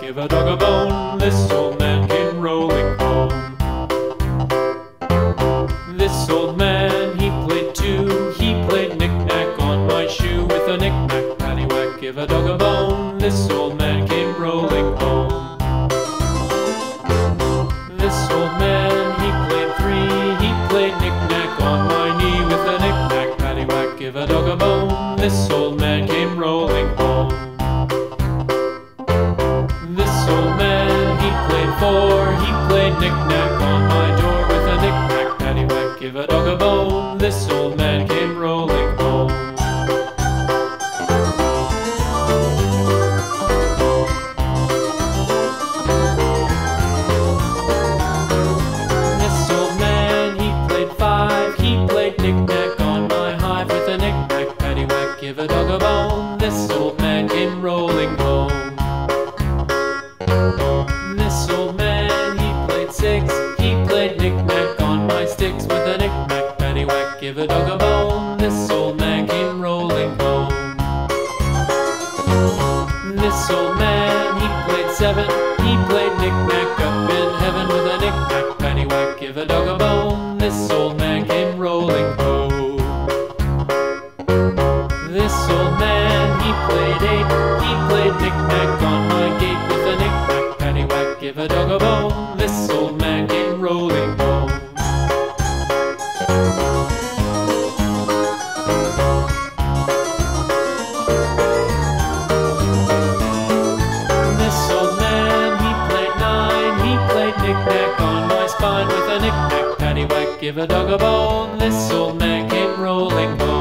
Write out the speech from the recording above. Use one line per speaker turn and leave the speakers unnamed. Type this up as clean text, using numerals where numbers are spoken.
give a dog a bone. This old man came rolling home. This old man, he played too. He played knick-knack on my shoe. With a knick-knack, paddywhack, give a dog a bone. This old man came rolling home. This old man, he played three. He played knick-knack on my knee. With a knick-knack, paddywhack, give a dog a bone. This old man came rolling home. This old man, he played four. He played knick-knack on my door. With a knick-knack, paddywhack, give a dog a bone. This old man came rolling home. This old man, he played five. He played knick-knack on my hive. With a knick-knack, paddywhack, give a dog a bone. This old man came rolling home. This old man, he played six. He played knick-knack on my sticks. With a knick-knack, paddywhack, give a dog a bone. This old man came rolling home. This old man, he played seven. He played knick-knack up in heaven. With a knick-knack, paddywhack, give a dog a bone. This old man came rolling home. This old man, he played eight. He played knick-knack on my gate. With a knick-knack, paddywhack, give a dog a bone. This old man came rolling home. This old man, he played nine. He played knick-knack on my spine. With a knick-knack, paddywhack, give a dog a bone. This old man came rolling home.